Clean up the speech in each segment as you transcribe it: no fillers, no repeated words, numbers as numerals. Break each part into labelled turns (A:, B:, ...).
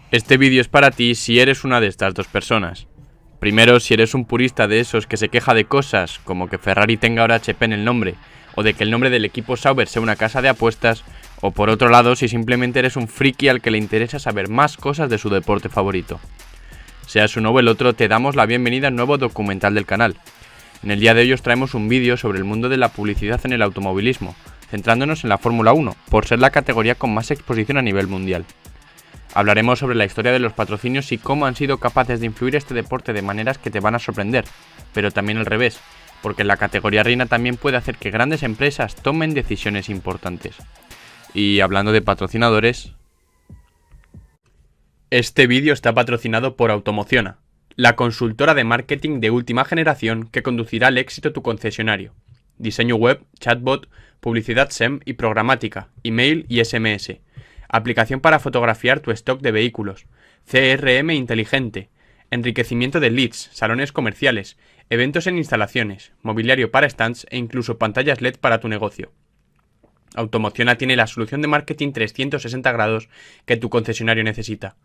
A: Este vídeo es para ti si eres una de estas dos personas. Primero, si eres un purista de esos que se queja de cosas como que Ferrari tenga ahora HP en el nombre, o de que el nombre del equipo Sauber sea una casa de apuestas, o por otro lado, si simplemente eres un friki al que le interesa saber más cosas de su deporte favorito. Seas uno o el otro, te damos la bienvenida al nuevo documental del canal. En el día de hoy os traemos un vídeo sobre el mundo de la publicidad en el automovilismo, centrándonos en la Fórmula 1, por ser la categoría con más exposición a nivel mundial. Hablaremos sobre la historia de los patrocinios y cómo han sido capaces de influir este deporte de maneras que te van a sorprender, pero también al revés, porque la categoría reina también puede hacer que grandes empresas tomen decisiones importantes. Y hablando de patrocinadores, este vídeo está patrocinado por Automociona, la consultora de marketing de última generación que conducirá al éxito tu concesionario. Diseño web, chatbot, publicidad SEM y programática, email y SMS. Aplicación para fotografiar tu stock de vehículos, CRM inteligente, enriquecimiento de leads, salones comerciales, eventos en instalaciones, mobiliario para stands e incluso pantallas LED para tu negocio. Automociona tiene la solución de marketing 360 grados que tu concesionario necesita.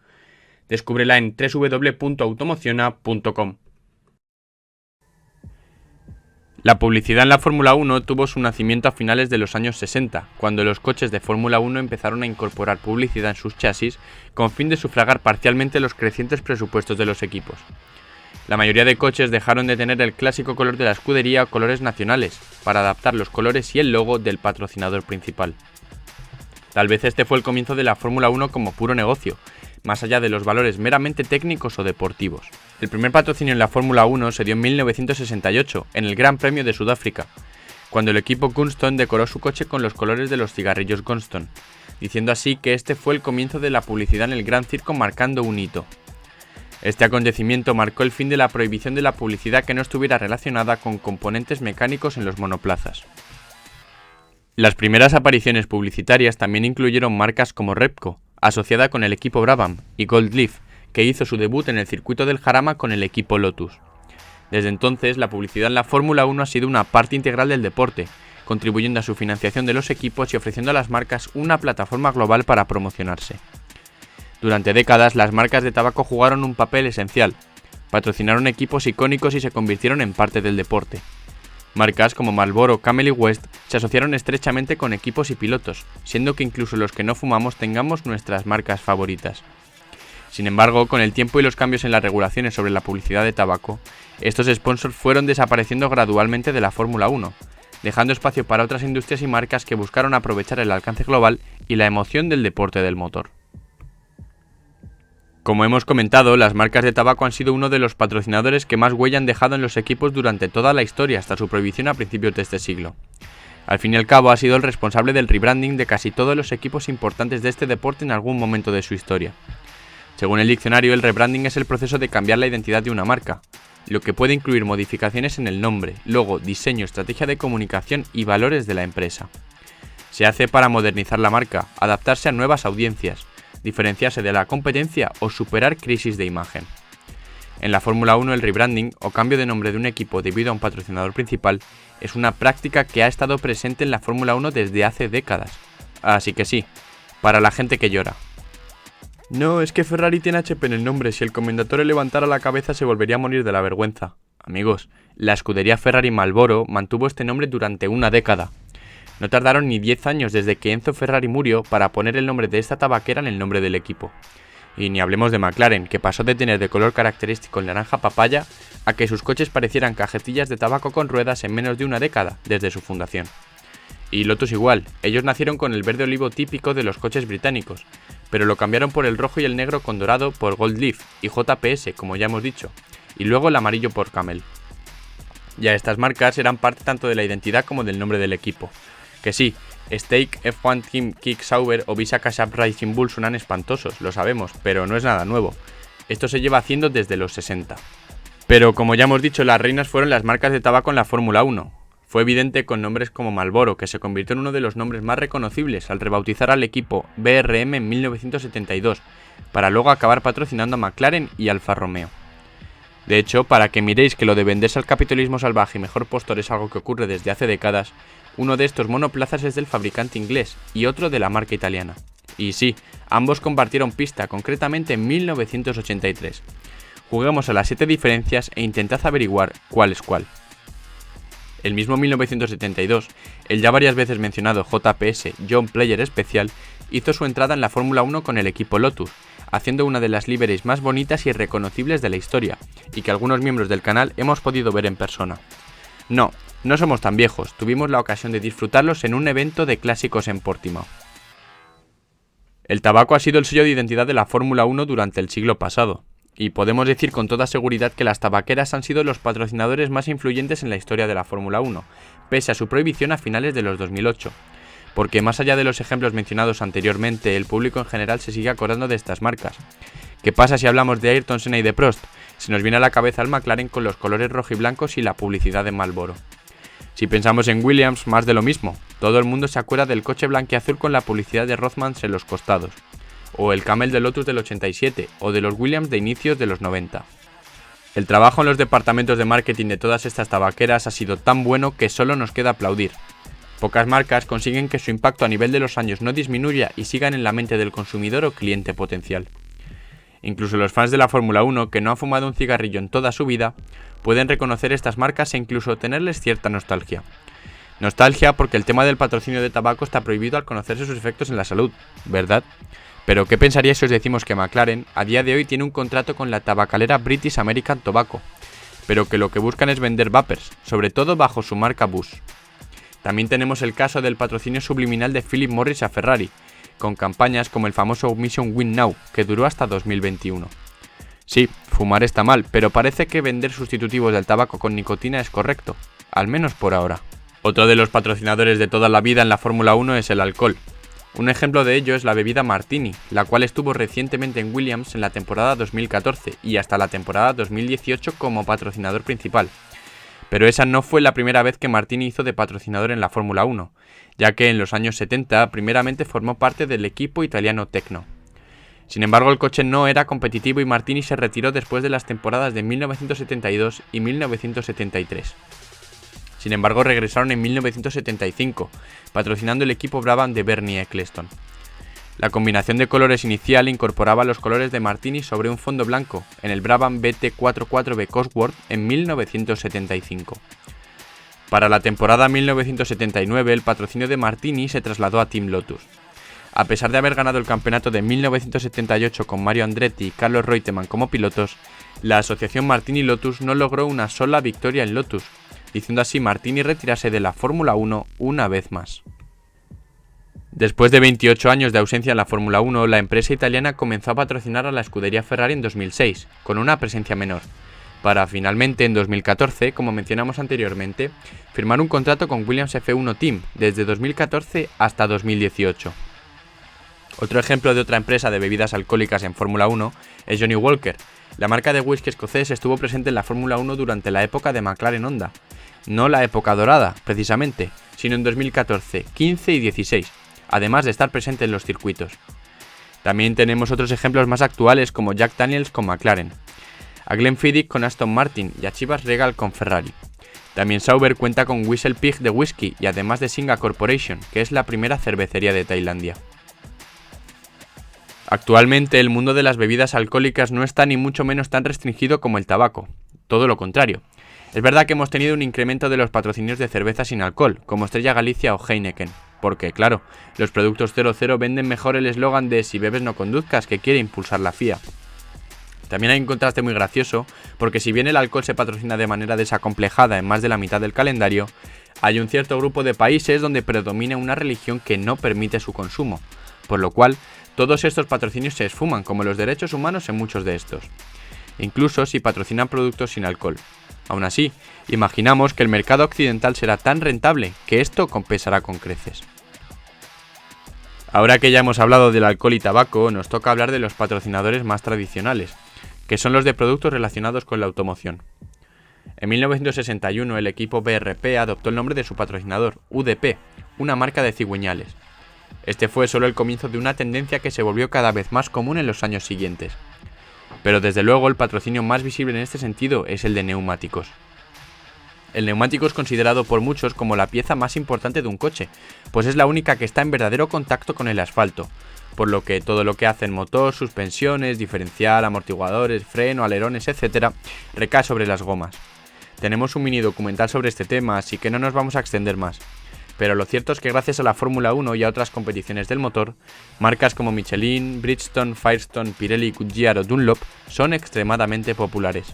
A: Descúbrela en www.automociona.com. La publicidad en la Fórmula 1 tuvo su nacimiento a finales de los años 60, cuando los coches de Fórmula 1 empezaron a incorporar publicidad en sus chasis con fin de sufragar parcialmente los crecientes presupuestos de los equipos. La mayoría de coches dejaron de tener el clásico color de la escudería o colores nacionales, para adaptar los colores y el logo del patrocinador principal. Tal vez este fue el comienzo de la Fórmula 1 como puro negocio, más allá de los valores meramente técnicos o deportivos. El primer patrocinio en la Fórmula 1 se dio en 1968, en el Gran Premio de Sudáfrica, cuando el equipo Gunston decoró su coche con los colores de los cigarrillos Gunston, diciendo así que este fue el comienzo de la publicidad en el Gran Circo, marcando un hito. Este acontecimiento marcó el fin de la prohibición de la publicidad que no estuviera relacionada con componentes mecánicos en los monoplazas. Las primeras apariciones publicitarias también incluyeron marcas como Repco, asociada con el equipo Brabham, y Gold Leaf, que hizo su debut en el circuito del Jarama con el equipo Lotus. Desde entonces, la publicidad en la Fórmula 1 ha sido una parte integral del deporte, contribuyendo a su financiación de los equipos y ofreciendo a las marcas una plataforma global para promocionarse. Durante décadas, las marcas de tabaco jugaron un papel esencial, patrocinaron equipos icónicos y se convirtieron en parte del deporte. Marcas como Marlboro, Camel y West se asociaron estrechamente con equipos y pilotos, siendo que incluso los que no fumamos tengamos nuestras marcas favoritas. Sin embargo, con el tiempo y los cambios en las regulaciones sobre la publicidad de tabaco, estos sponsors fueron desapareciendo gradualmente de la Fórmula 1, dejando espacio para otras industrias y marcas que buscaron aprovechar el alcance global y la emoción del deporte del motor. Como hemos comentado, las marcas de tabaco han sido uno de los patrocinadores que más huella han dejado en los equipos durante toda la historia hasta su prohibición a principios de este siglo. Al fin y al cabo, ha sido el responsable del rebranding de casi todos los equipos importantes de este deporte en algún momento de su historia. Según el diccionario, el rebranding es el proceso de cambiar la identidad de una marca, lo que puede incluir modificaciones en el nombre, logo, diseño, estrategia de comunicación y valores de la empresa. Se hace para modernizar la marca, adaptarse a nuevas audiencias, diferenciarse de la competencia o superar crisis de imagen. En la Fórmula 1 el rebranding o cambio de nombre de un equipo debido a un patrocinador principal es una práctica que ha estado presente en la Fórmula 1 desde hace décadas. Así que sí, para la gente que llora. No, es que Ferrari tiene HP en el nombre, si el commendatore levantara la cabeza se volvería a morir de la vergüenza. Amigos, la escudería Ferrari Marlboro mantuvo este nombre durante una década. No tardaron ni 10 años desde que Enzo Ferrari murió para poner el nombre de esta tabaquera en el nombre del equipo. Y ni hablemos de McLaren, que pasó de tener de color característico el naranja papaya a que sus coches parecieran cajetillas de tabaco con ruedas en menos de una década desde su fundación. Y Lotus igual, ellos nacieron con el verde olivo típico de los coches británicos, pero lo cambiaron por el rojo y el negro con dorado por Gold Leaf y JPS, como ya hemos dicho, y luego el amarillo por Camel. Ya estas marcas eran parte tanto de la identidad como del nombre del equipo. Que sí, Stake, F1 Team, Kick Sauber o Visa Cash App Racing Bull suenan espantosos, lo sabemos, pero no es nada nuevo. Esto se lleva haciendo desde los 60. Pero como ya hemos dicho, las reinas fueron las marcas de tabaco en la Fórmula 1. Fue evidente con nombres como Marlboro, que se convirtió en uno de los nombres más reconocibles al rebautizar al equipo BRM en 1972, para luego acabar patrocinando a McLaren y Alfa Romeo. De hecho, para que miréis que lo de venderse al capitalismo salvaje y mejor postor es algo que ocurre desde hace décadas, uno de estos monoplazas es del fabricante inglés y otro de la marca italiana. Y sí, ambos compartieron pista, concretamente en 1983. Juguemos a las 7 diferencias e intentad averiguar cuál es cuál. El mismo 1972, el ya varias veces mencionado JPS Young Player Special hizo su entrada en la Fórmula 1 con el equipo Lotus, haciendo una de las liveries más bonitas y reconocibles de la historia, y que algunos miembros del canal hemos podido ver en persona. No somos tan viejos, tuvimos la ocasión de disfrutarlos en un evento de clásicos en Portimao. El tabaco ha sido el sello de identidad de la Fórmula 1 durante el siglo pasado, y podemos decir con toda seguridad que las tabaqueras han sido los patrocinadores más influyentes en la historia de la Fórmula 1, pese a su prohibición a finales de los 2008. Porque más allá de los ejemplos mencionados anteriormente, el público en general se sigue acordando de estas marcas. ¿Qué pasa si hablamos de Ayrton Senna y de Prost? Se nos viene a la cabeza el McLaren con los colores rojiblancos y la publicidad de Marlboro. Si pensamos en Williams, más de lo mismo. Todo el mundo se acuerda del coche blanquiazul con la publicidad de Rothmans en los costados, o el Camel de Lotus del 87, o de los Williams de inicios de los 90. El trabajo en los departamentos de marketing de todas estas tabaqueras ha sido tan bueno que solo nos queda aplaudir. Pocas marcas consiguen que su impacto a nivel de los años no disminuya y sigan en la mente del consumidor o cliente potencial. Incluso los fans de la Fórmula 1 que no han fumado un cigarrillo en toda su vida pueden reconocer estas marcas e incluso tenerles cierta nostalgia. Nostalgia porque el tema del patrocinio de tabaco está prohibido al conocerse sus efectos en la salud, ¿verdad? Pero ¿qué pensaríais si os decimos que McLaren a día de hoy tiene un contrato con la tabacalera British American Tobacco, pero que lo que buscan es vender vapers, sobre todo bajo su marca Bush? También tenemos el caso del patrocinio subliminal de Philip Morris a Ferrari, con campañas como el famoso Mission Win Now, que duró hasta 2021. Sí, fumar está mal, pero parece que vender sustitutivos del tabaco con nicotina es correcto, al menos por ahora. Otro de los patrocinadores de toda la vida en la Fórmula 1 es el alcohol. Un ejemplo de ello es la bebida Martini, la cual estuvo recientemente en Williams en la temporada 2014 y hasta la temporada 2018 como patrocinador principal. Pero esa no fue la primera vez que Martini hizo de patrocinador en la Fórmula 1, ya que en los años 70 primeramente formó parte del equipo italiano Tecno. Sin embargo, el coche no era competitivo y Martini se retiró después de las temporadas de 1972 y 1973. Sin embargo, regresaron en 1975, patrocinando el equipo Brabham de Bernie Ecclestone. La combinación de colores inicial incorporaba los colores de Martini sobre un fondo blanco en el Brabham BT44B Cosworth en 1975. Para la temporada 1979, el patrocinio de Martini se trasladó a Team Lotus. A pesar de haber ganado el campeonato de 1978 con Mario Andretti y Carlos Reutemann como pilotos, la asociación Martini-Lotus no logró una sola victoria en Lotus, diciendo así Martini retirarse de la Fórmula 1 una vez más. Después de 28 años de ausencia en la Fórmula 1, la empresa italiana comenzó a patrocinar a la escudería Ferrari en 2006, con una presencia menor, para finalmente en 2014, como mencionamos anteriormente, firmar un contrato con Williams F1 Team desde 2014 hasta 2018. Otro ejemplo de otra empresa de bebidas alcohólicas en Fórmula 1 es Johnnie Walker. La marca de whisky escocés estuvo presente en la Fórmula 1 durante la época de McLaren Honda. No la época dorada, precisamente, sino en 2014, 15 y 16, además de estar presente en los circuitos. También tenemos otros ejemplos más actuales como Jack Daniels con McLaren, a Glenfiddich con Aston Martin y a Chivas Regal con Ferrari. También Sauber cuenta con Whistle Pig de whisky y además de Singa Corporation, que es la primera cervecería de Tailandia. Actualmente el mundo de las bebidas alcohólicas no está ni mucho menos tan restringido como el tabaco, todo lo contrario. Es verdad que hemos tenido un incremento de los patrocinios de cerveza sin alcohol, como Estrella Galicia o Heineken, porque claro, los productos 00 venden mejor el eslogan de "si bebes no conduzcas", que quiere impulsar la FIA. También hay un contraste muy gracioso, porque si bien el alcohol se patrocina de manera desacomplejada en más de la mitad del calendario, hay un cierto grupo de países donde predomina una religión que no permite su consumo, por lo cual todos estos patrocinios se esfuman, como los derechos humanos en muchos de estos, incluso si patrocinan productos sin alcohol. Aún así, imaginamos que el mercado occidental será tan rentable que esto compensará con creces. Ahora que ya hemos hablado del alcohol y tabaco, nos toca hablar de los patrocinadores más tradicionales, que son los de productos relacionados con la automoción. En 1961 el equipo BRP adoptó el nombre de su patrocinador, UDP, una marca de cigüeñales. Este fue solo el comienzo de una tendencia que se volvió cada vez más común en los años siguientes. Pero desde luego el patrocinio más visible en este sentido es el de neumáticos. El neumático es considerado por muchos como la pieza más importante de un coche, pues es la única que está en verdadero contacto con el asfalto, por lo que todo lo que hace el motor, suspensiones, diferencial, amortiguadores, freno, alerones, etc., recae sobre las gomas. Tenemos un mini documental sobre este tema, así que no nos vamos a extender más. Pero lo cierto es que gracias a la Fórmula 1 y a otras competiciones del motor, marcas como Michelin, Bridgestone, Firestone, Pirelli, Goodyear o Dunlop son extremadamente populares.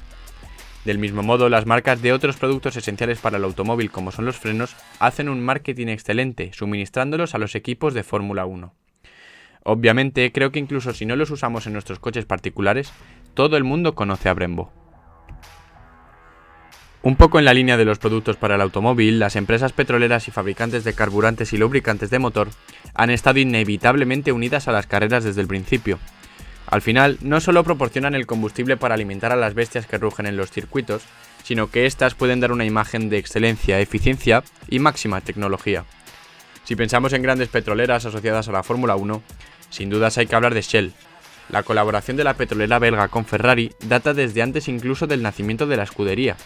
A: Del mismo modo, las marcas de otros productos esenciales para el automóvil, como son los frenos, hacen un marketing excelente, suministrándolos a los equipos de Fórmula 1. Obviamente, creo que incluso si no los usamos en nuestros coches particulares, todo el mundo conoce a Brembo. Un poco en la línea de los productos para el automóvil, las empresas petroleras y fabricantes de carburantes y lubricantes de motor han estado inevitablemente unidas a las carreras desde el principio. Al final, no solo proporcionan el combustible para alimentar a las bestias que rugen en los circuitos, sino que éstas pueden dar una imagen de excelencia, eficiencia y máxima tecnología. Si pensamos en grandes petroleras asociadas a la Fórmula 1, sin dudas hay que hablar de Shell. La colaboración de la petrolera belga con Ferrari data desde antes incluso del nacimiento de la escudería,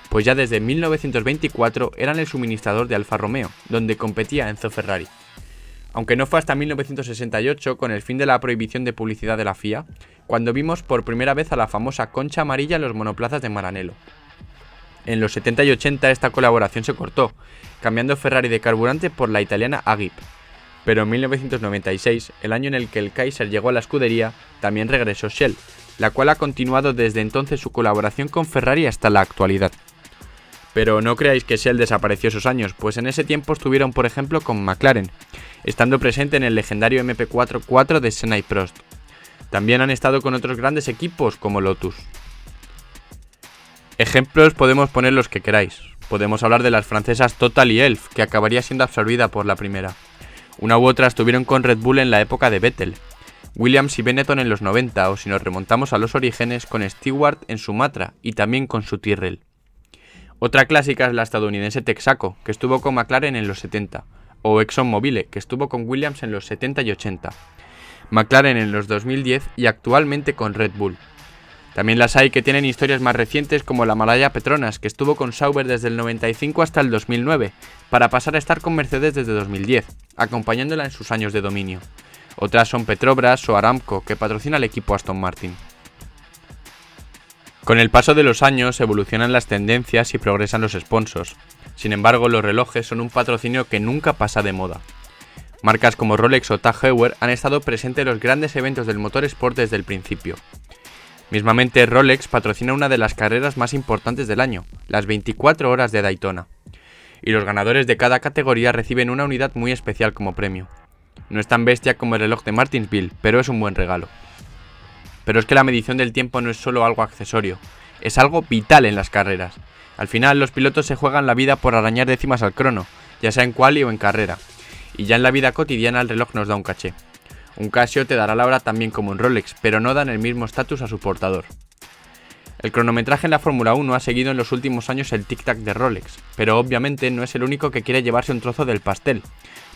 A: pues ya desde 1924 eran el suministrador de Alfa Romeo, donde competía Enzo Ferrari. Aunque no fue hasta 1968, con el fin de la prohibición de publicidad de la FIA, cuando vimos por primera vez a la famosa concha amarilla en los monoplazas de Maranello. En los 70 y 80 esta colaboración se cortó, cambiando Ferrari de carburante por la italiana Agip. Pero en 1996, el año en el que el Kaiser llegó a la escudería, también regresó Shell, la cual ha continuado desde entonces su colaboración con Ferrari hasta la actualidad. Pero no creáis que Shell desapareció esos años, pues en ese tiempo estuvieron por ejemplo con McLaren, estando presente en el legendario MP4 de Senna y Prost. También han estado con otros grandes equipos como Lotus. Ejemplos podemos poner los que queráis. Podemos hablar de las francesas Total y Elf, que acabaría siendo absorbida por la primera. Una u otra estuvieron con Red Bull en la época de Vettel, Williams y Benetton en los 90, o si nos remontamos a los orígenes, con Stewart en Sumatra y también con su Tyrrell. Otra clásica es la estadounidense Texaco, que estuvo con McLaren en los 70, o ExxonMobil, que estuvo con Williams en los 70 y 80, McLaren en los 2010 y actualmente con Red Bull. También las hay que tienen historias más recientes como la Malaya Petronas, que estuvo con Sauber desde el 95 hasta el 2009, para pasar a estar con Mercedes desde 2010, acompañándola en sus años de dominio. Otras son Petrobras o Aramco, que patrocina al equipo Aston Martin. Con el paso de los años evolucionan las tendencias y progresan los sponsors. Sin embargo, los relojes son un patrocinio que nunca pasa de moda. Marcas como Rolex o Tag Heuer han estado presentes en los grandes eventos del motorsport desde el principio. Mismamente, Rolex patrocina una de las carreras más importantes del año, las 24 horas de Daytona. Y los ganadores de cada categoría reciben una unidad muy especial como premio. No es tan bestia como el reloj de Martinsville, pero es un buen regalo. Pero es que la medición del tiempo no es solo algo accesorio, es algo vital en las carreras. Al final, los pilotos se juegan la vida por arañar décimas al crono, ya sea en quali o en carrera. Y ya en la vida cotidiana el reloj nos da un caché. Un Casio te dará la hora también como un Rolex, pero no dan el mismo estatus a su portador. El cronometraje en la Fórmula 1 ha seguido en los últimos años el tic-tac de Rolex, pero obviamente no es el único que quiere llevarse un trozo del pastel,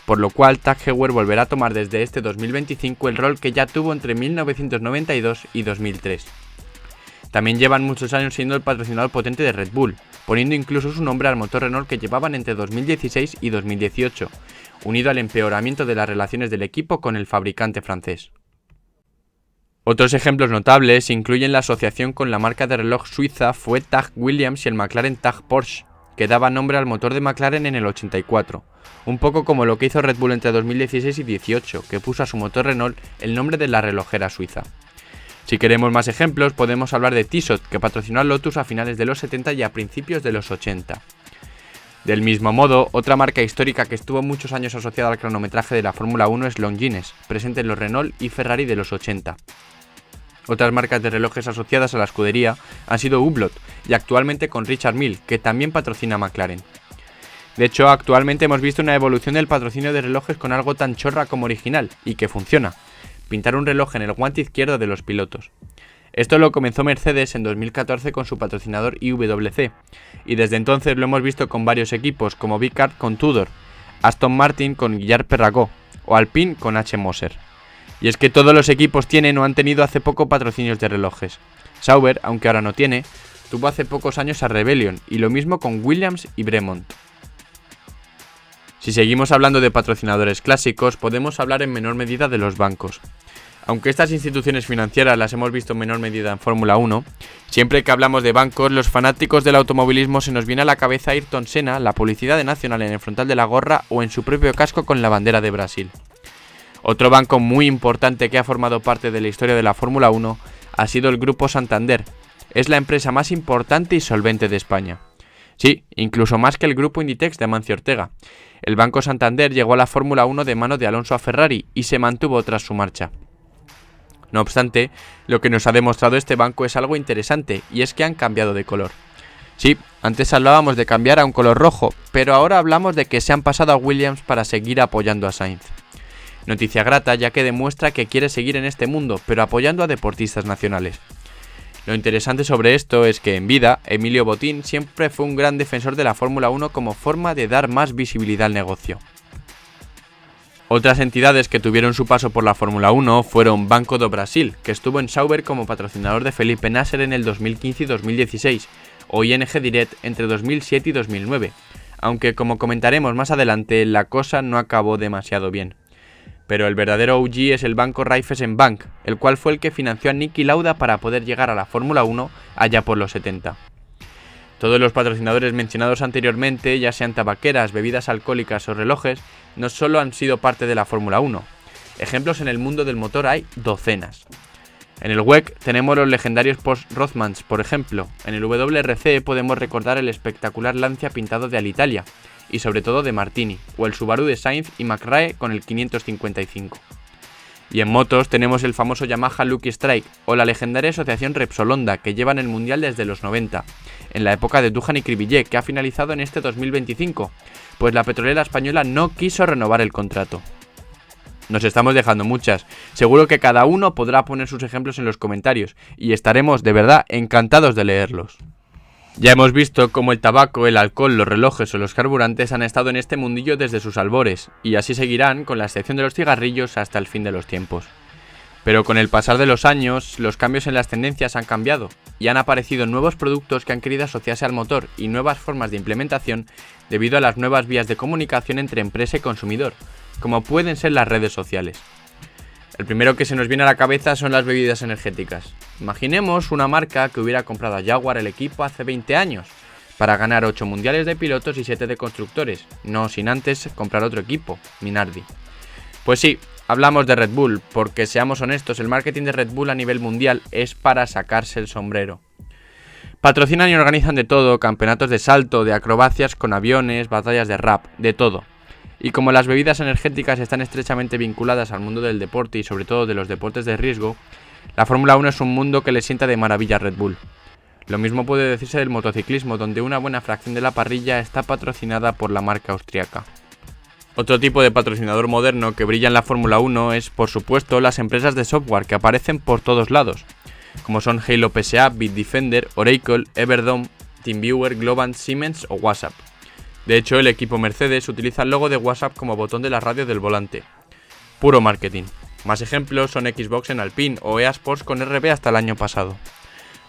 A: por lo cual Tag Heuer volverá a tomar desde este 2025 el rol que ya tuvo entre 1992 y 2003. También llevan muchos años siendo el patrocinador potente de Red Bull, poniendo incluso su nombre al motor Renault que llevaban entre 2016 y 2018, unido al empeoramiento de las relaciones del equipo con el fabricante francés. Otros ejemplos notables incluyen la asociación con la marca de reloj suiza fue Tag Williams y el McLaren Tag Porsche, que daba nombre al motor de McLaren en el 84, un poco como lo que hizo Red Bull entre 2016 y 2018, que puso a su motor Renault el nombre de la relojera suiza. Si queremos más ejemplos, podemos hablar de Tissot, que patrocinó a Lotus a finales de los 70 y a principios de los 80. Del mismo modo, otra marca histórica que estuvo muchos años asociada al cronometraje de la Fórmula 1 es Longines, presente en los Renault y Ferrari de los 80. Otras marcas de relojes asociadas a la escudería han sido Hublot y actualmente con Richard Mille, que también patrocina a McLaren. De hecho, actualmente hemos visto una evolución del patrocinio de relojes con algo tan chorra como original, y que funciona: pintar un reloj en el guante izquierdo de los pilotos. Esto lo comenzó Mercedes en 2014 con su patrocinador IWC, y desde entonces lo hemos visto con varios equipos como Vicard con Tudor, Aston Martin con Guillard Perregaux o Alpine con H. Moser. Y es que todos los equipos tienen o han tenido hace poco patrocinios de relojes. Sauber, aunque ahora no tiene, tuvo hace pocos años a Rebellion, y lo mismo con Williams y Bremont. Si seguimos hablando de patrocinadores clásicos, podemos hablar en menor medida de los bancos. Aunque estas instituciones financieras las hemos visto en menor medida en Fórmula 1, siempre que hablamos de bancos, los fanáticos del automovilismo se nos viene a la cabeza Ayrton Senna, la publicidad de Nacional en el frontal de la gorra o en su propio casco con la bandera de Brasil. Otro banco muy importante que ha formado parte de la historia de la Fórmula 1 ha sido el Grupo Santander. Es la empresa más importante y solvente de España. Sí, incluso más que el Grupo Inditex de Amancio Ortega. El Banco Santander llegó a la Fórmula 1 de mano de Alonso a Ferrari y se mantuvo tras su marcha. No obstante, lo que nos ha demostrado este banco es algo interesante, y es que han cambiado de color. Sí, antes hablábamos de cambiar a un color rojo, pero ahora hablamos de que se han pasado a Williams para seguir apoyando a Sainz. Noticia grata, ya que demuestra que quiere seguir en este mundo, pero apoyando a deportistas nacionales. Lo interesante sobre esto es que en vida, Emilio Botín siempre fue un gran defensor de la Fórmula 1 como forma de dar más visibilidad al negocio. Otras entidades que tuvieron su paso por la Fórmula 1 fueron Banco do Brasil, que estuvo en Sauber como patrocinador de Felipe Nasser en el 2015 y 2016, o ING Direct entre 2007 y 2009, aunque como comentaremos más adelante, la cosa no acabó demasiado bien. Pero el verdadero OG es el banco Raiffeisen Bank, el cual fue el que financió a Niki Lauda para poder llegar a la Fórmula 1 allá por los 70. Todos los patrocinadores mencionados anteriormente, ya sean tabaqueras, bebidas alcohólicas o relojes, no solo han sido parte de la Fórmula 1. Ejemplos en el mundo del motor hay docenas. En el WEC tenemos los legendarios Porsche Rothmans, por ejemplo. En el WRC podemos recordar el espectacular Lancia pintado de Alitalia, y sobre todo de Martini, o el Subaru de Sainz y McRae con el 555. Y en motos tenemos el famoso Yamaha Lucky Strike o la legendaria asociación Repsol Honda, que llevan el mundial desde los 90, en la época de Duhan y Cribillé, que ha finalizado en este 2025, pues la petrolera española no quiso renovar el contrato. Nos estamos dejando muchas, seguro que cada uno podrá poner sus ejemplos en los comentarios, y estaremos de verdad encantados de leerlos. Ya hemos visto cómo el tabaco, el alcohol, los relojes o los carburantes han estado en este mundillo desde sus albores, y así seguirán, con la excepción de los cigarrillos, hasta el fin de los tiempos. Pero con el pasar de los años, los cambios en las tendencias han cambiado, y han aparecido nuevos productos que han querido asociarse al motor y nuevas formas de implementación debido a las nuevas vías de comunicación entre empresa y consumidor, como pueden ser las redes sociales. El primero que se nos viene a la cabeza son las bebidas energéticas. Imaginemos una marca que hubiera comprado a Jaguar el equipo hace 20 años, para ganar 8 mundiales de pilotos y 7 de constructores, no sin antes comprar otro equipo, Minardi. Pues sí, hablamos de Red Bull, porque seamos honestos, el marketing de Red Bull a nivel mundial es para sacarse el sombrero. Patrocinan y organizan de todo, campeonatos de salto, de acrobacias con aviones, batallas de rap, de todo. Y como las bebidas energéticas están estrechamente vinculadas al mundo del deporte y sobre todo de los deportes de riesgo, la Fórmula 1 es un mundo que le sienta de maravilla a Red Bull. Lo mismo puede decirse del motociclismo, donde una buena fracción de la parrilla está patrocinada por la marca austriaca. Otro tipo de patrocinador moderno que brilla en la Fórmula 1 es, por supuesto, las empresas de software que aparecen por todos lados, como son Halo PSA, Bitdefender, Oracle, Everdome, TeamViewer, Globant, Siemens o WhatsApp. De hecho, el equipo Mercedes utiliza el logo de WhatsApp como botón de la radio del volante. Puro marketing. Más ejemplos son Xbox en Alpine o EA Sports con RB hasta el año pasado.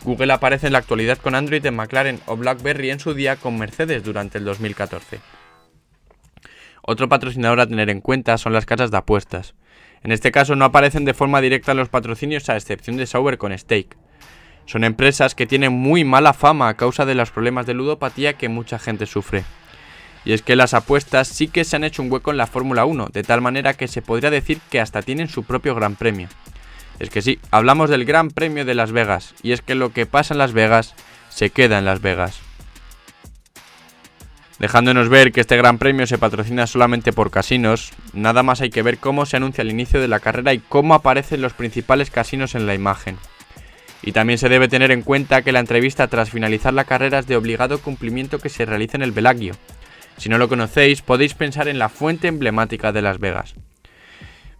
A: Google aparece en la actualidad con Android en McLaren o BlackBerry en su día con Mercedes durante el 2014. Otro patrocinador a tener en cuenta son las casas de apuestas. En este caso no aparecen de forma directa en los patrocinios a excepción de Sauber con Stake. Son empresas que tienen muy mala fama a causa de los problemas de ludopatía que mucha gente sufre. Y es que las apuestas sí que se han hecho un hueco en la Fórmula 1, de tal manera que se podría decir que hasta tienen su propio Gran Premio. Es que sí, hablamos del Gran Premio de Las Vegas, y es que lo que pasa en Las Vegas se queda en Las Vegas. Dejándonos ver que este Gran Premio se patrocina solamente por casinos, nada más hay que ver cómo se anuncia el inicio de la carrera y cómo aparecen los principales casinos en la imagen. Y también se debe tener en cuenta que la entrevista tras finalizar la carrera es de obligado cumplimiento que se realiza en el Bellagio. Si no lo conocéis, podéis pensar en la fuente emblemática de Las Vegas.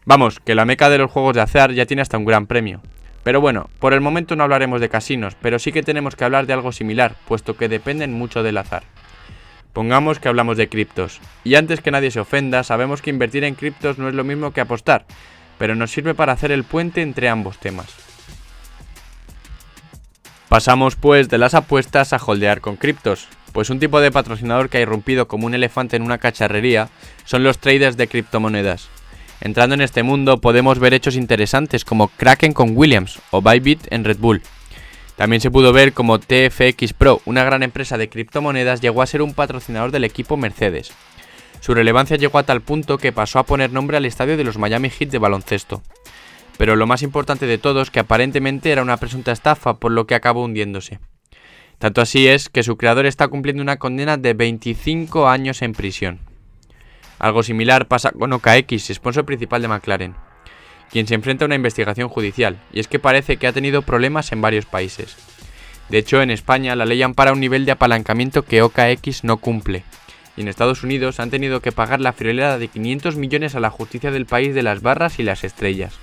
A: Vamos, que la meca de los juegos de azar ya tiene hasta un gran premio. Pero bueno, por el momento no hablaremos de casinos, pero sí que tenemos que hablar de algo similar, puesto que dependen mucho del azar. Pongamos que hablamos de criptos, y antes que nadie se ofenda, sabemos que invertir en criptos no es lo mismo que apostar, pero nos sirve para hacer el puente entre ambos temas. Pasamos pues de las apuestas a holdear con criptos, Pues un tipo de patrocinador que ha irrumpido como un elefante en una cacharrería son los traders de criptomonedas. Entrando en este mundo podemos ver hechos interesantes como Kraken con Williams o Bybit en Red Bull. También se pudo ver como TFX Pro, una gran empresa de criptomonedas, llegó a ser un patrocinador del equipo Mercedes. Su relevancia llegó a tal punto que pasó a poner nombre al estadio de los Miami Heat de baloncesto. Pero lo más importante de todo es que aparentemente era una presunta estafa, por lo que acabó hundiéndose. Tanto así es que su creador está cumpliendo una condena de 25 años en prisión. Algo similar pasa con OKX, sponsor principal de McLaren, quien se enfrenta a una investigación judicial, y es que parece que ha tenido problemas en varios países. De hecho, en España la ley ampara un nivel de apalancamiento que OKX no cumple, y en Estados Unidos han tenido que pagar la friolera de 500 millones a la justicia del país de las barras y las estrellas.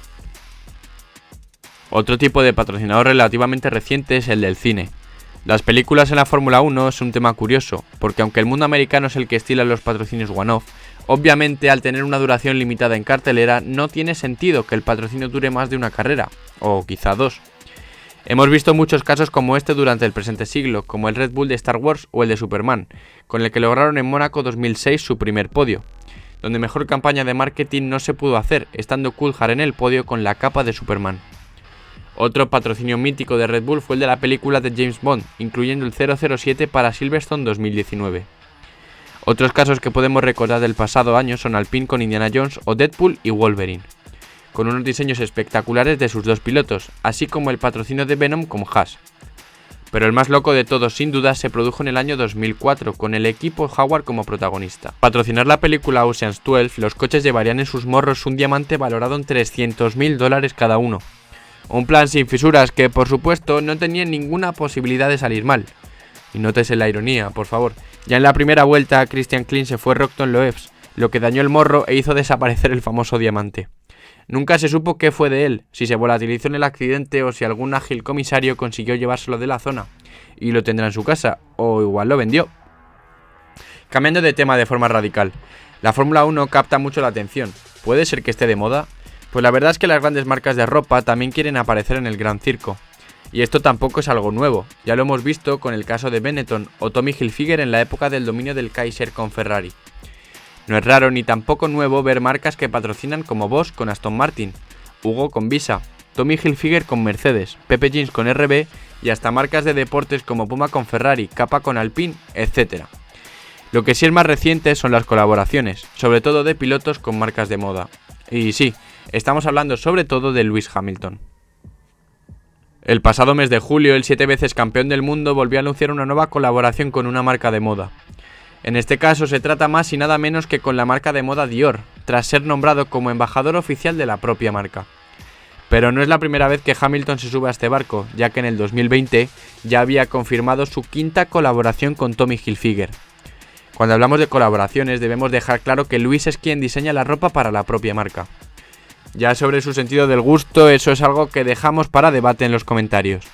A: Otro tipo de patrocinador relativamente reciente es el del cine. Las películas en la Fórmula 1 es un tema curioso, porque aunque el mundo americano es el que estila los patrocinios one-off, obviamente al tener una duración limitada en cartelera no tiene sentido que el patrocinio dure más de una carrera, o quizá dos. Hemos visto muchos casos como este durante el presente siglo, como el Red Bull de Star Wars o el de Superman, con el que lograron en Mónaco 2006 su primer podio, donde mejor campaña de marketing no se pudo hacer, estando Coulthard en el podio con la capa de Superman. Otro patrocinio mítico de Red Bull fue el de la película de James Bond, incluyendo el 007 para Silverstone 2019. Otros casos que podemos recordar del pasado año son Alpine con Indiana Jones o Deadpool y Wolverine, con unos diseños espectaculares de sus dos pilotos, así como el patrocinio de Venom con Haas. Pero el más loco de todos sin duda se produjo en el año 2004, con el equipo Jaguar como protagonista. Patrocinar la película Ocean's 12, los coches llevarían en sus morros un diamante valorado en $300.000 cada uno. Un plan sin fisuras que, por supuesto, no tenía ninguna posibilidad de salir mal. Y nótese la ironía, por favor. Ya en la primera vuelta, Christian Klein se fue recto en Loebs, lo que dañó el morro e hizo desaparecer el famoso diamante. Nunca se supo qué fue de él, si se volatilizó en el accidente o si algún ágil comisario consiguió llevárselo de la zona y lo tendrá en su casa, o igual lo vendió. Cambiando de tema de forma radical, la Fórmula 1 capta mucho la atención. ¿Puede ser que esté de moda? Pues la verdad es que las grandes marcas de ropa también quieren aparecer en el gran circo. Y esto tampoco es algo nuevo, ya lo hemos visto con el caso de Benetton o Tommy Hilfiger en la época del dominio del Kaiser con Ferrari. No es raro ni tampoco nuevo ver marcas que patrocinan como Bosch con Aston Martin, Hugo con Visa, Tommy Hilfiger con Mercedes, Pepe Jeans con RB y hasta marcas de deportes como Puma con Ferrari, Kappa con Alpine, etc. Lo que sí es más reciente son las colaboraciones, sobre todo de pilotos con marcas de moda. Y sí, estamos hablando sobre todo de Lewis Hamilton. El pasado mes de julio, el 7 veces campeón del mundo volvió a anunciar una nueva colaboración con una marca de moda. En este caso se trata más y nada menos que con la marca de moda Dior, tras ser nombrado como embajador oficial de la propia marca. Pero no es la primera vez que Hamilton se sube a este barco, ya que en el 2020 ya había confirmado su quinta colaboración con Tommy Hilfiger. Cuando hablamos de colaboraciones debemos dejar claro que Lewis es quien diseña la ropa para la propia marca. Ya sobre su sentido del gusto, eso es algo que dejamos para debate en los comentarios.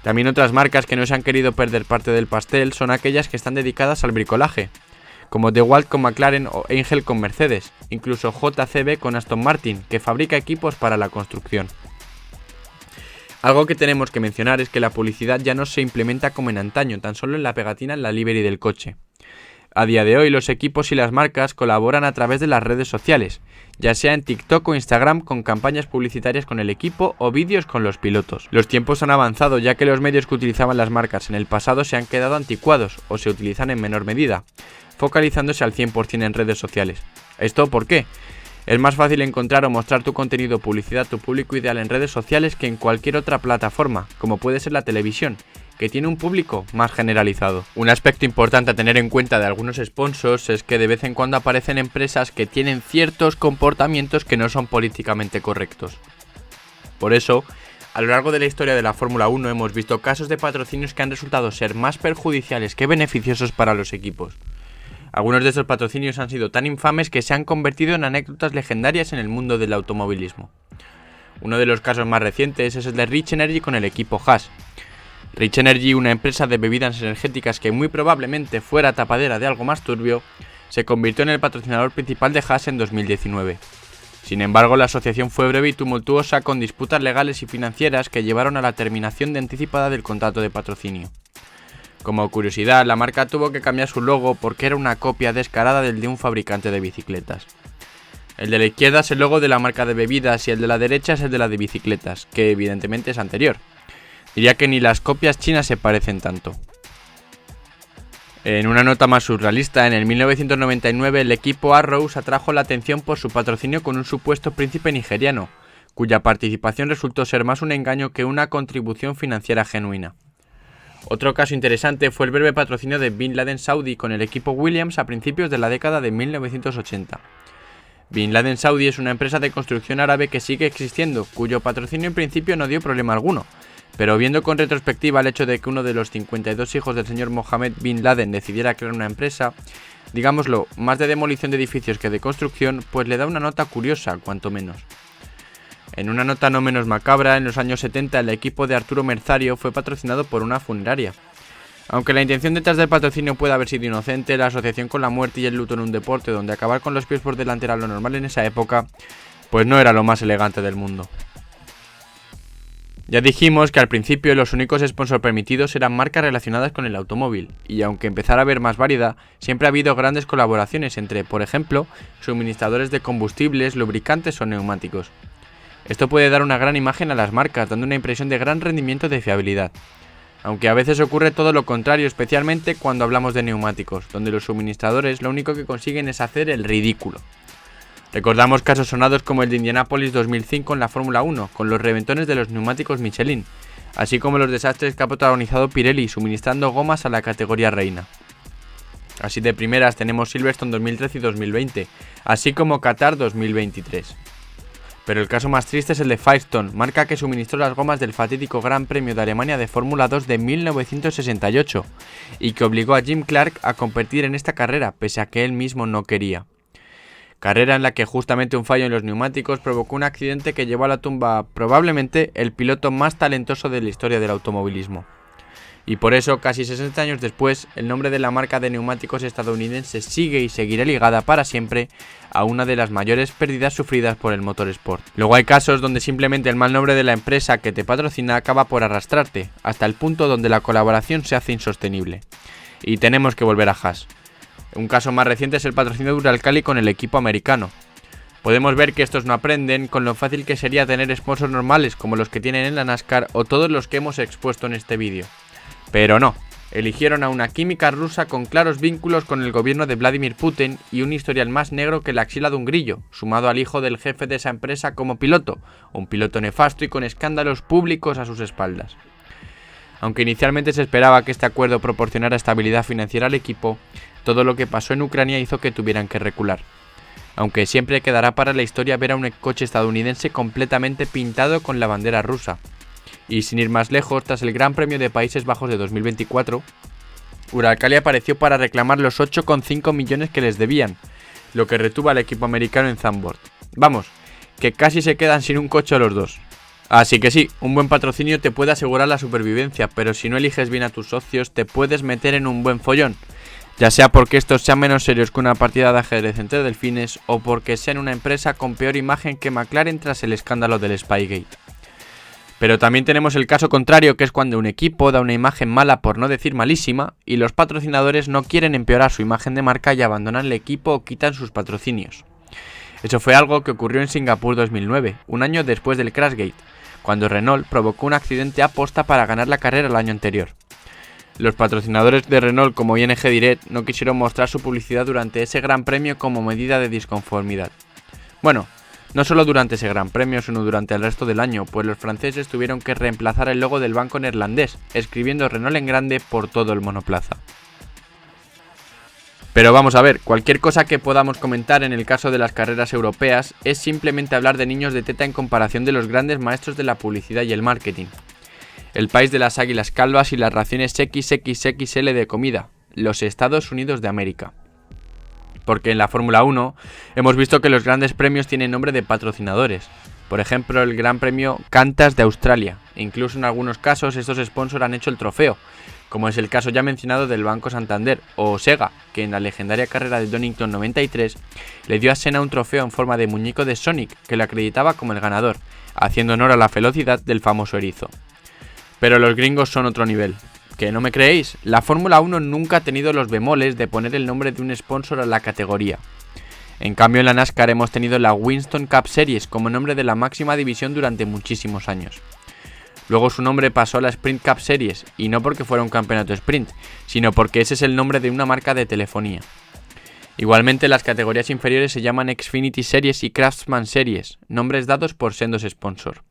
A: También otras marcas que no se han querido perder parte del pastel son aquellas que están dedicadas al bricolaje, como DeWalt con McLaren o Angel con Mercedes, incluso JCB con Aston Martin, que fabrica equipos para la construcción. Algo que tenemos que mencionar es que la publicidad ya no se implementa como en antaño, tan solo en la pegatina en la livery del coche. A día de hoy los equipos y las marcas colaboran a través de las redes sociales, ya sea en TikTok o Instagram con campañas publicitarias con el equipo o vídeos con los pilotos. Los tiempos han avanzado ya que los medios que utilizaban las marcas en el pasado se han quedado anticuados o se utilizan en menor medida, focalizándose al 100% en redes sociales. ¿Esto por qué? Es más fácil encontrar o mostrar tu contenido o publicidad a tu público ideal en redes sociales que en cualquier otra plataforma, como puede ser la televisión, que tiene un público más generalizado. Un aspecto importante a tener en cuenta de algunos sponsors es que de vez en cuando aparecen empresas que tienen ciertos comportamientos que no son políticamente correctos. Por eso, a lo largo de la historia de la Fórmula 1 hemos visto casos de patrocinios que han resultado ser más perjudiciales que beneficiosos para los equipos. Algunos de estos patrocinios han sido tan infames que se han convertido en anécdotas legendarias en el mundo del automovilismo. Uno de los casos más recientes es el de Rich Energy con el equipo Haas. Rich Energy, una empresa de bebidas energéticas que muy probablemente fuera tapadera de algo más turbio, se convirtió en el patrocinador principal de Haas en 2019. Sin embargo, la asociación fue breve y tumultuosa, con disputas legales y financieras que llevaron a la terminación de anticipada del contrato de patrocinio. Como curiosidad, la marca tuvo que cambiar su logo porque era una copia descarada del de un fabricante de bicicletas. El de la izquierda es el logo de la marca de bebidas y el de la derecha es el de la de bicicletas, que evidentemente es anterior. Diría que ni las copias chinas se parecen tanto. En una nota más surrealista, en el 1999 el equipo Arrows atrajo la atención por su patrocinio con un supuesto príncipe nigeriano, cuya participación resultó ser más un engaño que una contribución financiera genuina. Otro caso interesante fue el breve patrocinio de Bin Laden Saudi con el equipo Williams a principios de la década de 1980. Bin Laden Saudi es una empresa de construcción árabe que sigue existiendo, cuyo patrocinio en principio no dio problema alguno, pero viendo con retrospectiva el hecho de que uno de los 52 hijos del señor Mohammed Bin Laden decidiera crear una empresa, digámoslo, más de demolición de edificios que de construcción, pues le da una nota curiosa, cuanto menos. En una nota no menos macabra, en los años 70 el equipo de Arturo Merzario fue patrocinado por una funeraria. Aunque la intención detrás del patrocinio puede haber sido inocente, la asociación con la muerte y el luto en un deporte donde acabar con los pies por delante era lo normal en esa época, pues no era lo más elegante del mundo. Ya dijimos que al principio los únicos sponsors permitidos eran marcas relacionadas con el automóvil, y aunque empezara a haber más variedad, siempre ha habido grandes colaboraciones entre, por ejemplo, suministradores de combustibles, lubricantes o neumáticos. Esto puede dar una gran imagen a las marcas, dando una impresión de gran rendimiento y de fiabilidad. Aunque a veces ocurre todo lo contrario, especialmente cuando hablamos de neumáticos, donde los suministradores lo único que consiguen es hacer el ridículo. Recordamos casos sonados como el de Indianápolis 2005 en la Fórmula 1, con los reventones de los neumáticos Michelin, así como los desastres que ha protagonizado Pirelli suministrando gomas a la categoría reina. Así de primeras tenemos Silverstone 2013 y 2020, así como Qatar 2023. Pero el caso más triste es el de Firestone, marca que suministró las gomas del fatídico Gran Premio de Alemania de Fórmula 2 de 1968, y que obligó a Jim Clark a competir en esta carrera, pese a que él mismo no quería. Carrera en la que justamente un fallo en los neumáticos provocó un accidente que llevó a la tumba probablemente el piloto más talentoso de la historia del automovilismo. Y por eso, casi 60 años después, el nombre de la marca de neumáticos estadounidense sigue y seguirá ligada para siempre a una de las mayores pérdidas sufridas por el motorsport. Luego hay casos donde simplemente el mal nombre de la empresa que te patrocina acaba por arrastrarte, hasta el punto donde la colaboración se hace insostenible. Y tenemos que volver a Haas. Un caso más reciente es el patrocinio de Uralkali con el equipo americano. Podemos ver que estos no aprenden con lo fácil que sería tener sponsors normales como los que tienen en la NASCAR o todos los que hemos expuesto en este vídeo. Pero no, eligieron a una química rusa con claros vínculos con el gobierno de Vladimir Putin y un historial más negro que la axila de un grillo, sumado al hijo del jefe de esa empresa como piloto, un piloto nefasto y con escándalos públicos a sus espaldas. Aunque inicialmente se esperaba que este acuerdo proporcionara estabilidad financiera al equipo, todo lo que pasó en Ucrania hizo que tuvieran que recular. Aunque siempre quedará para la historia ver a un coche estadounidense completamente pintado con la bandera rusa. Y sin ir más lejos, tras el Gran Premio de Países Bajos de 2024, Uralkali apareció para reclamar los 8,5 millones que les debían, lo que retuvo al equipo americano en Zandvoort. Vamos, que casi se quedan sin un coche los dos. Así que sí, un buen patrocinio te puede asegurar la supervivencia, pero si no eliges bien a tus socios te puedes meter en un buen follón, ya sea porque estos sean menos serios que una partida de ajedrez entre delfines o porque sean una empresa con peor imagen que McLaren tras el escándalo del Spygate. Pero también tenemos el caso contrario, que es cuando un equipo da una imagen mala, por no decir malísima, y los patrocinadores no quieren empeorar su imagen de marca y abandonan el equipo o quitan sus patrocinios. Eso fue algo que ocurrió en Singapur 2009, un año después del Crashgate, cuando Renault provocó un accidente aposta para ganar la carrera el año anterior. Los patrocinadores de Renault como ING Direct no quisieron mostrar su publicidad durante ese gran premio como medida de disconformidad. Bueno, no solo durante ese gran premio, sino durante el resto del año, pues los franceses tuvieron que reemplazar el logo del banco neerlandés, escribiendo Renault en grande por todo el monoplaza. Pero vamos a ver, cualquier cosa que podamos comentar en el caso de las carreras europeas es simplemente hablar de niños de teta en comparación de los grandes maestros de la publicidad y el marketing. El país de las águilas calvas y las raciones XXXL de comida, los Estados Unidos de América. Porque en la Fórmula 1 hemos visto que los grandes premios tienen nombre de patrocinadores. Por ejemplo, el Gran Premio Qantas de Australia. Incluso en algunos casos estos sponsors han hecho el trofeo, como es el caso ya mencionado del Banco Santander, o Sega, que en la legendaria carrera de Donington 93 le dio a Senna un trofeo en forma de muñeco de Sonic que lo acreditaba como el ganador, haciendo honor a la velocidad del famoso erizo. Pero los gringos son otro nivel. ¿Que no me creéis? La Fórmula 1 nunca ha tenido los bemoles de poner el nombre de un sponsor a la categoría. En cambio, en la NASCAR hemos tenido la Winston Cup Series como nombre de la máxima división durante muchísimos años. Luego su nombre pasó a la Sprint Cup Series, y no porque fuera un campeonato sprint, sino porque ese es el nombre de una marca de telefonía. Igualmente, las categorías inferiores se llaman Xfinity Series y Craftsman Series, nombres dados por sendos sponsors.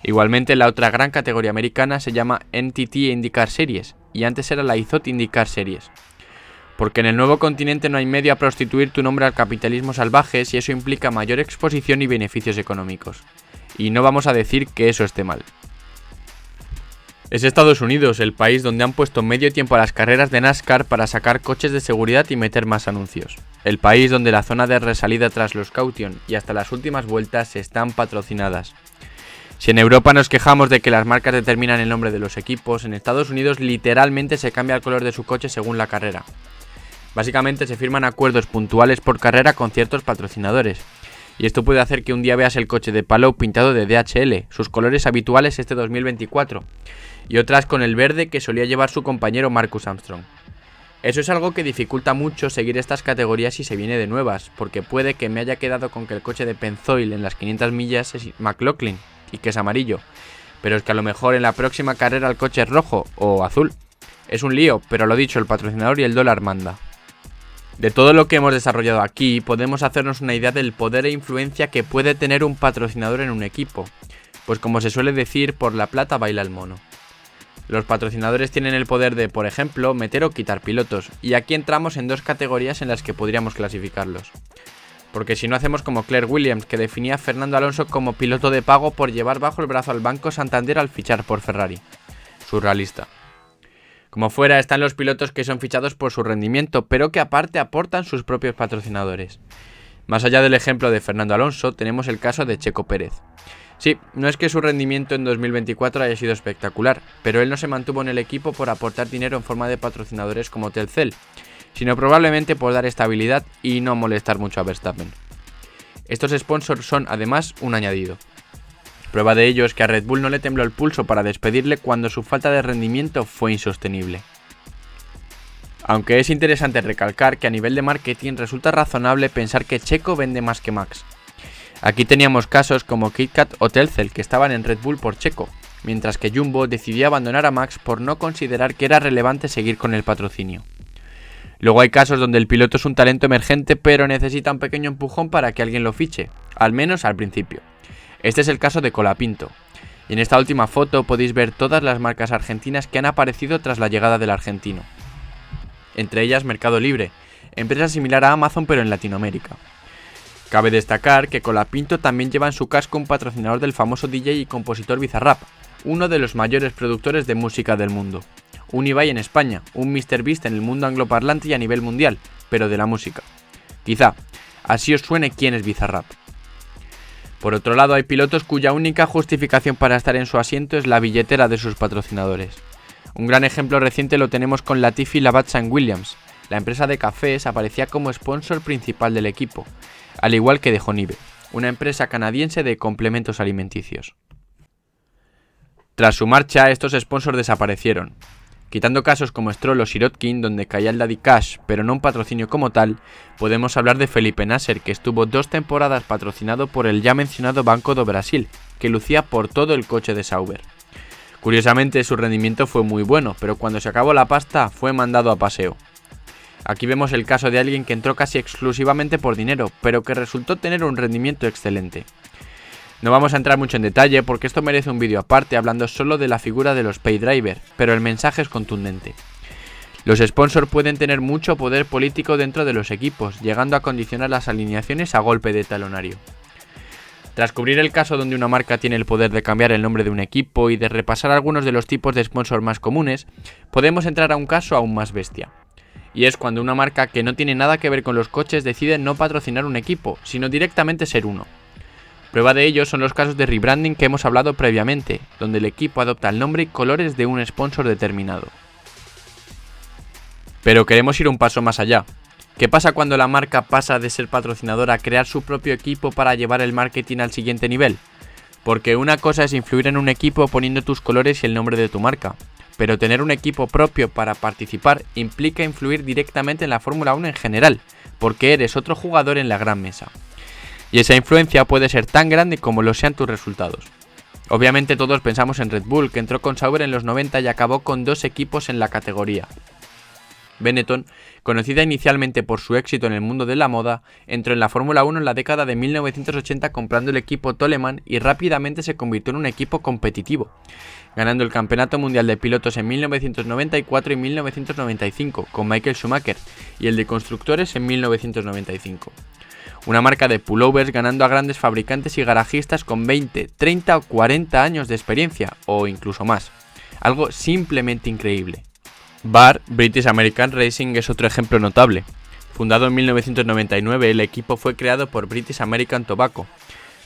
A: Igualmente, la otra gran categoría americana se llama NTT IndyCar Series, y antes era la IZOT IndyCar Series. Porque en el nuevo continente no hay medio a prostituir tu nombre al capitalismo salvaje si eso implica mayor exposición y beneficios económicos. Y no vamos a decir que eso esté mal. Es Estados Unidos el país donde han puesto medio tiempo a las carreras de NASCAR para sacar coches de seguridad y meter más anuncios. El país donde la zona de resalida tras los caution y hasta las últimas vueltas están patrocinadas. Si en Europa nos quejamos de que las marcas determinan el nombre de los equipos, en Estados Unidos literalmente se cambia el color de su coche según la carrera. Básicamente se firman acuerdos puntuales por carrera con ciertos patrocinadores. Y esto puede hacer que un día veas el coche de Palou pintado de DHL, sus colores habituales este 2024, y otras con el verde que solía llevar su compañero Marcus Armstrong. Eso es algo que dificulta mucho seguir estas categorías si se viene de nuevas, porque puede que me haya quedado con que el coche de Pennzoil en las 500 millas es McLaughlin y que es amarillo, pero es que a lo mejor en la próxima carrera el coche es rojo o azul. Es un lío, pero lo dicho, el patrocinador y el dólar manda. De todo lo que hemos desarrollado aquí, podemos hacernos una idea del poder e influencia que puede tener un patrocinador en un equipo, pues como se suele decir, por la plata baila el mono. Los patrocinadores tienen el poder de, por ejemplo, meter o quitar pilotos, y aquí entramos en dos categorías en las que podríamos clasificarlos. Porque si no hacemos como Claire Williams, que definía a Fernando Alonso como piloto de pago por llevar bajo el brazo al Banco Santander al fichar por Ferrari. Surrealista. Como fuera, están los pilotos que son fichados por su rendimiento, pero que aparte aportan sus propios patrocinadores. Más allá del ejemplo de Fernando Alonso, tenemos el caso de Checo Pérez. Sí, no es que su rendimiento en 2024 haya sido espectacular, pero él no se mantuvo en el equipo por aportar dinero en forma de patrocinadores como Telcel, sino probablemente por dar estabilidad y no molestar mucho a Verstappen. Estos sponsors son además un añadido. Prueba de ello es que a Red Bull no le tembló el pulso para despedirle cuando su falta de rendimiento fue insostenible. Aunque es interesante recalcar que a nivel de marketing resulta razonable pensar que Checo vende más que Max. Aquí teníamos casos como KitKat o Telcel que estaban en Red Bull por Checo, mientras que Jumbo decidió abandonar a Max por no considerar que era relevante seguir con el patrocinio. Luego hay casos donde el piloto es un talento emergente pero necesita un pequeño empujón para que alguien lo fiche, al menos al principio. Este es el caso de Colapinto, y en esta última foto podéis ver todas las marcas argentinas que han aparecido tras la llegada del argentino. Entre ellas Mercado Libre, empresa similar a Amazon pero en Latinoamérica. Cabe destacar que Colapinto también lleva en su casco un patrocinador del famoso DJ y compositor Bizarrap, uno de los mayores productores de música del mundo. Un Ibai en España, un MrBeast en el mundo angloparlante y a nivel mundial, pero de la música. Quizá, así os suene quién es Bizarrap. Por otro lado, hay pilotos cuya única justificación para estar en su asiento es la billetera de sus patrocinadores. Un gran ejemplo reciente lo tenemos con Latifi Labatt Williams. La empresa de cafés aparecía como sponsor principal del equipo, al igual que de Jonibe, una empresa canadiense de complementos alimenticios. Tras su marcha, estos sponsors desaparecieron. Quitando casos como Stroll o Sirotkin, donde caía el Daddy Cash, pero no un patrocinio como tal, podemos hablar de Felipe Nasser, que estuvo 2 temporadas patrocinado por el ya mencionado Banco do Brasil, que lucía por todo el coche de Sauber. Curiosamente, su rendimiento fue muy bueno, pero cuando se acabó la pasta, fue mandado a paseo. Aquí vemos el caso de alguien que entró casi exclusivamente por dinero, pero que resultó tener un rendimiento excelente. No vamos a entrar mucho en detalle porque esto merece un vídeo aparte hablando solo de la figura de los pay driver, pero el mensaje es contundente. Los sponsors pueden tener mucho poder político dentro de los equipos, llegando a condicionar las alineaciones a golpe de talonario. Tras cubrir el caso donde una marca tiene el poder de cambiar el nombre de un equipo y de repasar algunos de los tipos de sponsor más comunes, podemos entrar a un caso aún más bestia. Y es cuando una marca que no tiene nada que ver con los coches decide no patrocinar un equipo, sino directamente ser uno. Prueba de ello son los casos de rebranding que hemos hablado previamente, donde el equipo adopta el nombre y colores de un sponsor determinado. Pero queremos ir un paso más allá. ¿Qué pasa cuando la marca pasa de ser patrocinadora a crear su propio equipo para llevar el marketing al siguiente nivel? Porque una cosa es influir en un equipo poniendo tus colores y el nombre de tu marca, pero tener un equipo propio para participar implica influir directamente en la Fórmula 1 en general, porque eres otro jugador en la gran mesa. Y esa influencia puede ser tan grande como lo sean tus resultados. Obviamente todos pensamos en Red Bull, que entró con Sauber en los 90 y acabó con 2 equipos en la categoría. Benetton, conocida inicialmente por su éxito en el mundo de la moda, entró en la Fórmula 1 en la década de 1980 comprando el equipo Toleman y rápidamente se convirtió en un equipo competitivo, ganando el Campeonato Mundial de Pilotos en 1994 y 1995 con Michael Schumacher y el de Constructores en 1995. Una marca de pullovers ganando a grandes fabricantes y garajistas con 20, 30 o 40 años de experiencia, o incluso más. Algo simplemente increíble. BAR, British American Racing, es otro ejemplo notable. Fundado en 1999, el equipo fue creado por British American Tobacco,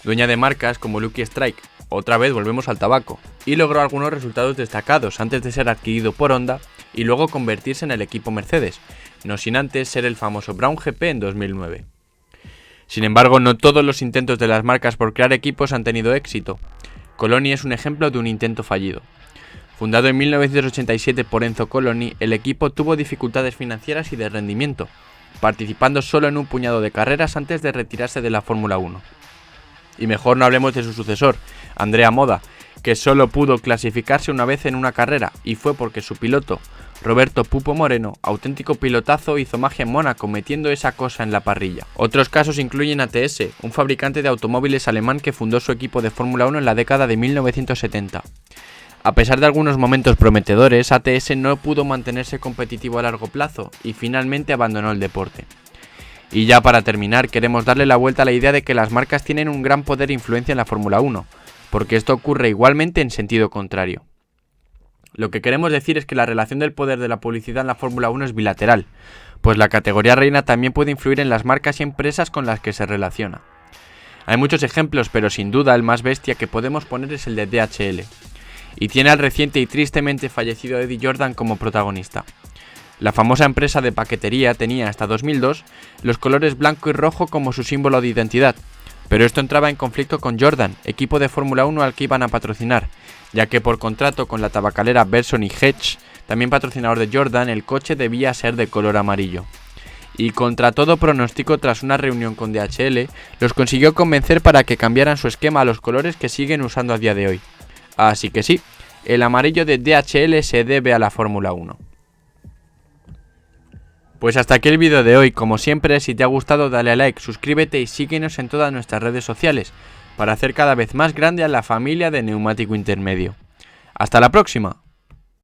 A: dueña de marcas como Lucky Strike, otra vez volvemos al tabaco, y logró algunos resultados destacados antes de ser adquirido por Honda y luego convertirse en el equipo Mercedes, no sin antes ser el famoso Brown GP en 2009. Sin embargo, no todos los intentos de las marcas por crear equipos han tenido éxito. Coloni es un ejemplo de un intento fallido. Fundado en 1987 por Enzo Coloni, el equipo tuvo dificultades financieras y de rendimiento, participando solo en un puñado de carreras antes de retirarse de la Fórmula 1. Y mejor no hablemos de su sucesor, Andrea Moda, que solo pudo clasificarse una vez en una carrera, y fue porque su piloto, Roberto Pupo Moreno, auténtico pilotazo, hizo magia en Mónaco metiendo esa cosa en la parrilla. Otros casos incluyen ATS, un fabricante de automóviles alemán que fundó su equipo de Fórmula 1 en la década de 1970. A pesar de algunos momentos prometedores, ATS no pudo mantenerse competitivo a largo plazo y finalmente abandonó el deporte. Y ya para terminar, queremos darle la vuelta a la idea de que las marcas tienen un gran poder e influencia en la Fórmula 1, porque esto ocurre igualmente en sentido contrario. Lo que queremos decir es que la relación del poder de la publicidad en la Fórmula 1 es bilateral, pues la categoría reina también puede influir en las marcas y empresas con las que se relaciona. Hay muchos ejemplos, pero sin duda el más bestia que podemos poner es el de DHL, y tiene al reciente y tristemente fallecido Eddie Jordan como protagonista. La famosa empresa de paquetería tenía hasta 2002 los colores blanco y rojo como su símbolo de identidad, pero esto entraba en conflicto con Jordan, equipo de Fórmula 1 al que iban a patrocinar, ya que por contrato con la tabacalera Benson y Hedges, también patrocinador de Jordan, el coche debía ser de color amarillo. Y contra todo pronóstico, tras una reunión con DHL, los consiguió convencer para que cambiaran su esquema a los colores que siguen usando a día de hoy. Así que sí, el amarillo de DHL se debe a la Fórmula 1. Pues hasta aquí el vídeo de hoy. Como siempre, si te ha gustado dale a like, suscríbete y síguenos en todas nuestras redes sociales para hacer cada vez más grande a la familia de Neumático Intermedio. ¡Hasta la próxima!